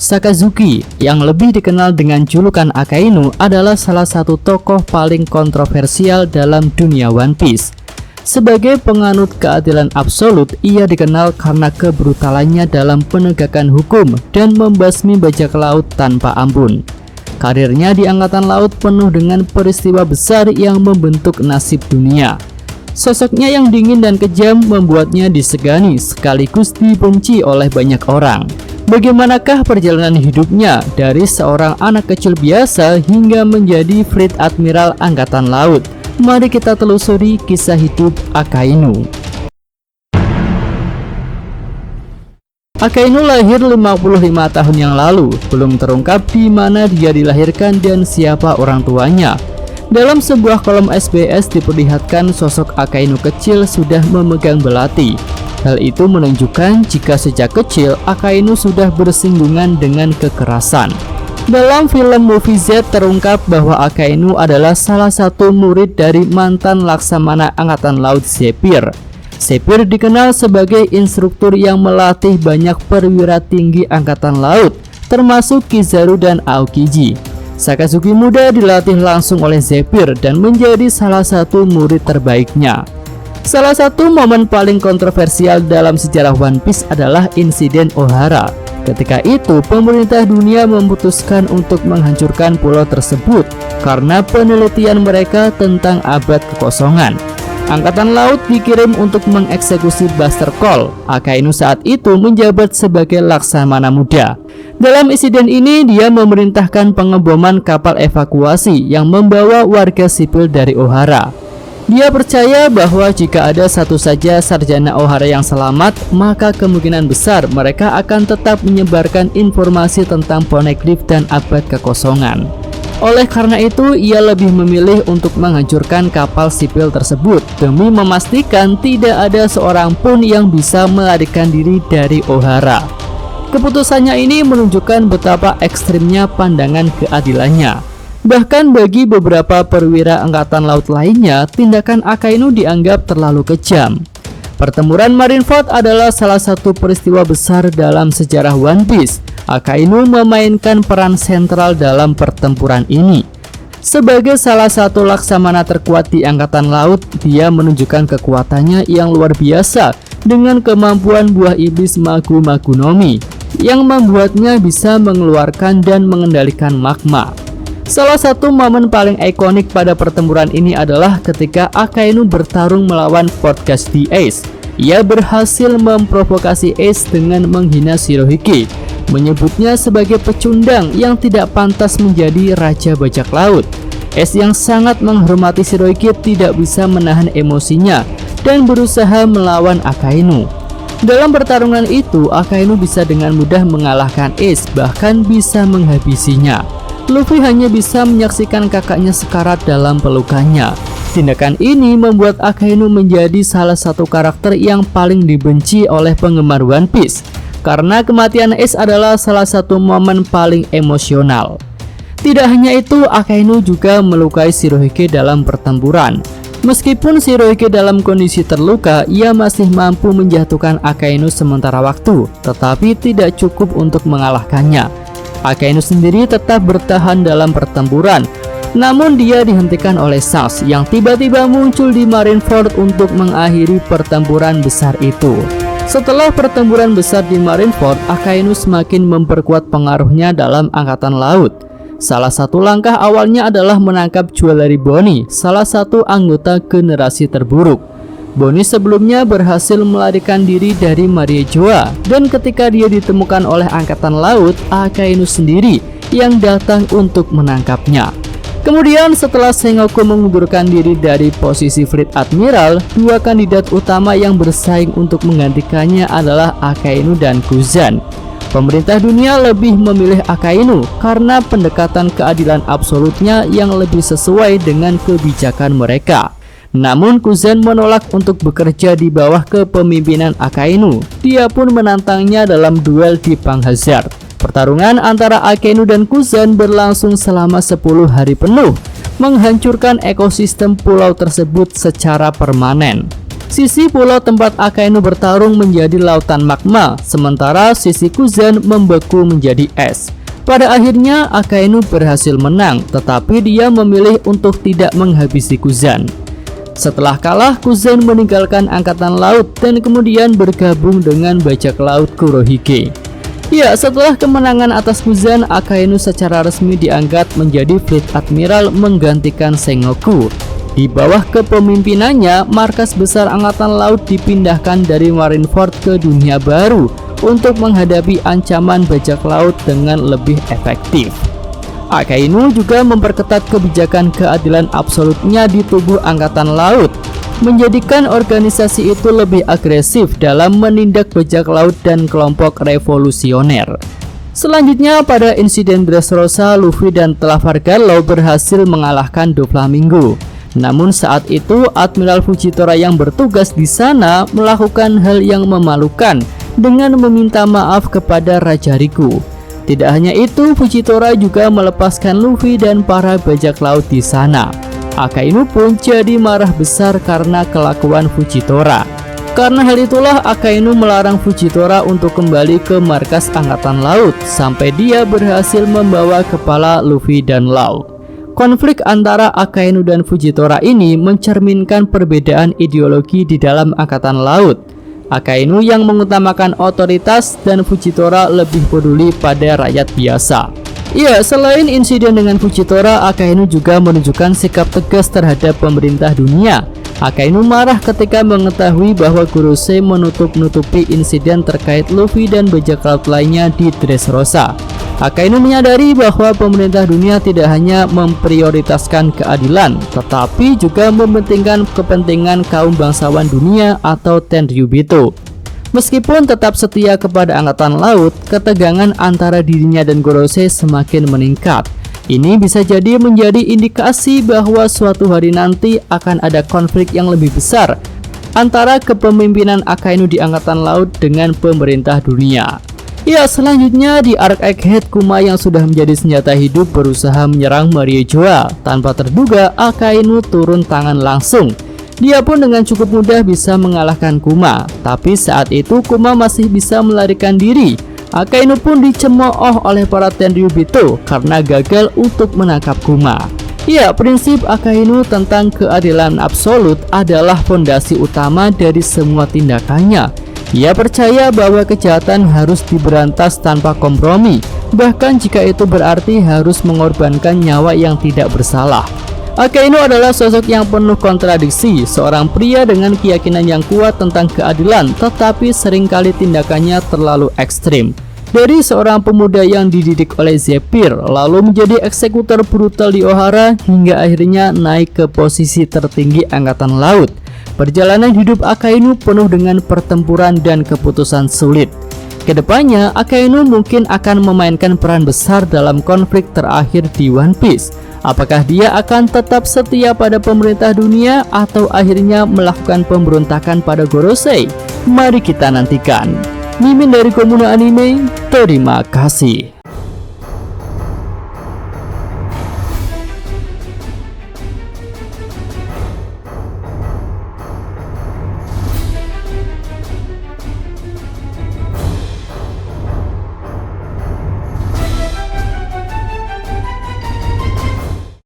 Sakazuki, yang lebih dikenal dengan julukan Akainu, adalah salah satu tokoh paling kontroversial dalam dunia One Piece. Sebagai penganut keadilan absolut, ia dikenal karena kebrutalannya dalam penegakan hukum dan membasmi bajak laut tanpa ampun. Karirnya di Angkatan Laut penuh dengan peristiwa besar yang membentuk nasib dunia. Sosoknya yang dingin dan kejam membuatnya disegani sekaligus dibenci oleh banyak orang. Bagaimanakah perjalanan hidupnya dari seorang anak kecil biasa hingga menjadi Fleet Admiral Angkatan Laut? Mari kita telusuri kisah hidup Akainu. Akainu lahir 55 tahun yang lalu. Belum terungkap di mana dia dilahirkan dan siapa orang tuanya. Dalam sebuah kolom SBS diperlihatkan sosok Akainu kecil sudah memegang belati. Hal itu menunjukkan jika sejak kecil Akainu sudah bersinggungan dengan kekerasan. Dalam film Movie Z terungkap bahwa Akainu adalah salah satu murid dari mantan Laksamana Angkatan Laut Zephyr. Zephyr dikenal sebagai instruktur yang melatih banyak perwira tinggi Angkatan Laut, termasuk Kizaru dan Aokiji. Sakazuki muda dilatih langsung oleh Zephyr dan menjadi salah satu murid terbaiknya. Salah satu momen paling kontroversial dalam sejarah One Piece adalah insiden Ohara. Ketika itu, pemerintah dunia memutuskan untuk menghancurkan pulau tersebut karena penelitian mereka tentang abad kekosongan. Angkatan Laut dikirim untuk mengeksekusi Buster Call. Akainu saat itu menjabat sebagai Laksamana muda. Dalam insiden ini, dia memerintahkan pengeboman kapal evakuasi yang membawa warga sipil dari Ohara. Dia percaya bahwa jika ada satu saja sarjana Ohara yang selamat, maka kemungkinan besar mereka akan tetap menyebarkan informasi tentang Poneglyph dan abad kekosongan. Oleh karena itu, ia lebih memilih untuk menghancurkan kapal sipil tersebut demi memastikan tidak ada seorang pun yang bisa melarikan diri dari Ohara. Keputusannya ini menunjukkan betapa ekstrimnya pandangan keadilannya. Bahkan bagi beberapa perwira Angkatan Laut lainnya, tindakan Akainu dianggap terlalu kejam. Pertempuran Marineford adalah salah satu peristiwa besar dalam sejarah One Piece. Akainu memainkan peran sentral dalam pertempuran ini. Sebagai salah satu laksamana terkuat di Angkatan Laut, dia menunjukkan kekuatannya yang luar biasa dengan kemampuan buah iblis Magu Magu no Mi yang membuatnya bisa mengeluarkan dan mengendalikan magma. Salah satu momen paling ikonik pada pertempuran ini adalah ketika Akainu bertarung melawan Podcast the Ace. Ia berhasil memprovokasi Ace dengan menghina Shirohige, menyebutnya sebagai pecundang yang tidak pantas menjadi raja bajak laut. Ace yang sangat menghormati Shirohige tidak bisa menahan emosinya dan berusaha melawan Akainu. Dalam pertarungan itu, Akainu bisa dengan mudah mengalahkan Ace, bahkan bisa menghabisinya. Luffy hanya bisa menyaksikan kakaknya sekarat dalam pelukannya. Tindakan ini membuat Akainu menjadi salah satu karakter yang paling dibenci oleh penggemar One Piece, karena kematian Ace adalah salah satu momen paling emosional. Tidak hanya itu, Akainu juga melukai Shirohige dalam pertempuran. Meskipun Shirohige dalam kondisi terluka, ia masih mampu menjatuhkan Akainu sementara waktu, tetapi tidak cukup untuk mengalahkannya. Akainu sendiri tetap bertahan dalam pertempuran, namun dia dihentikan oleh Shanks yang tiba-tiba muncul di Marineford untuk mengakhiri pertempuran besar itu. Setelah pertempuran besar di Marineford, Akainu semakin memperkuat pengaruhnya dalam Angkatan Laut. Salah satu langkah awalnya adalah menangkap Jewelry Bonnie, salah satu anggota generasi terburuk. Bonnie sebelumnya berhasil melarikan diri dari Mariejoa, dan ketika dia ditemukan oleh Angkatan Laut, Akainu sendiri yang datang untuk menangkapnya. Kemudian setelah Sengoku mengundurkan diri dari posisi Fleet Admiral, dua kandidat utama yang bersaing untuk menggantikannya adalah Akainu dan Kuzan. Pemerintah dunia lebih memilih Akainu karena pendekatan keadilan absolutnya yang lebih sesuai dengan kebijakan mereka. Namun Kuzan menolak untuk bekerja di bawah kepemimpinan Akainu. Dia pun menantangnya dalam duel di Pang Hazard. Pertarungan antara Akainu dan Kuzan berlangsung selama 10 hari penuh, menghancurkan ekosistem pulau tersebut secara permanen. Sisi pulau tempat Akainu bertarung menjadi lautan magma, sementara sisi Kuzan membeku menjadi es. Pada akhirnya Akainu berhasil menang, tetapi dia memilih untuk tidak menghabisi Kuzan. Setelah kalah, Kuzan meninggalkan angkatan laut dan kemudian bergabung dengan bajak laut Kurohige. Ya, setelah kemenangan atas Kuzan, Akainu secara resmi diangkat menjadi Fleet Admiral menggantikan Sengoku. Di bawah kepemimpinannya, markas besar angkatan laut dipindahkan dari Marineford ke dunia baru untuk menghadapi ancaman bajak laut dengan lebih efektif. Akainu juga memperketat kebijakan keadilan absolutnya di tubuh angkatan laut, menjadikan organisasi itu lebih agresif dalam menindak bajak laut dan kelompok revolusioner. Selanjutnya, pada insiden Dressrosa, Luffy dan Trafalgar berhasil mengalahkan Doflamingo. Namun saat itu Admiral Fujitora yang bertugas di sana melakukan hal yang memalukan dengan meminta maaf kepada Raja Riku. Tidak hanya itu, Fujitora juga melepaskan Luffy dan para bajak laut di sana. Akainu pun jadi marah besar karena kelakuan Fujitora. Karena hal itulah Akainu melarang Fujitora untuk kembali ke markas angkatan laut sampai dia berhasil membawa kepala Luffy dan Law. Konflik antara Akainu dan Fujitora ini mencerminkan perbedaan ideologi di dalam angkatan laut. Akainu yang mengutamakan otoritas dan Fujitora lebih peduli pada rakyat biasa. Ya, selain insiden dengan Fujitora, Akainu juga menunjukkan sikap tegas terhadap pemerintah dunia. Akainu marah ketika mengetahui bahwa Gorosei menutup-nutupi insiden terkait Luffy dan bajak laut lainnya di Dressrosa. Akainu menyadari bahwa pemerintah dunia tidak hanya memprioritaskan keadilan, tetapi juga mementingkan kepentingan kaum bangsawan dunia atau Tenryubito. Meskipun tetap setia kepada angkatan laut, ketegangan antara dirinya dan Gorosei semakin meningkat. Ini bisa jadi menjadi indikasi bahwa suatu hari nanti akan ada konflik yang lebih besar antara kepemimpinan Akainu di angkatan laut dengan pemerintah dunia. Ya, selanjutnya di arc Egghead, Kuma yang sudah menjadi senjata hidup berusaha menyerang Mariejoa. Tanpa terduga, Akainu turun tangan langsung. Dia pun dengan cukup mudah bisa mengalahkan Kuma. Tapi saat itu Kuma masih bisa melarikan diri. Akainu pun dicemooh oleh para Tenryubito karena gagal untuk menangkap Kuma. Ya, prinsip Akainu tentang keadilan absolut adalah fondasi utama dari semua tindakannya. Ia percaya bahwa kejahatan harus diberantas tanpa kompromi, bahkan jika itu berarti harus mengorbankan nyawa yang tidak bersalah. Akainu adalah sosok yang penuh kontradiksi, seorang pria dengan keyakinan yang kuat tentang keadilan, tetapi seringkali tindakannya terlalu ekstrim. Dari seorang pemuda yang dididik oleh Zephyr, lalu menjadi eksekutor brutal di Ohara, hingga akhirnya naik ke posisi tertinggi angkatan laut. Perjalanan hidup Akainu penuh dengan pertempuran dan keputusan sulit. Kedepannya, Akainu mungkin akan memainkan peran besar dalam konflik terakhir di One Piece. Apakah dia akan tetap setia pada pemerintah dunia atau akhirnya melakukan pemberontakan pada Gorosei? Mari kita nantikan. Mimin dari Komuno Anime, terima kasih.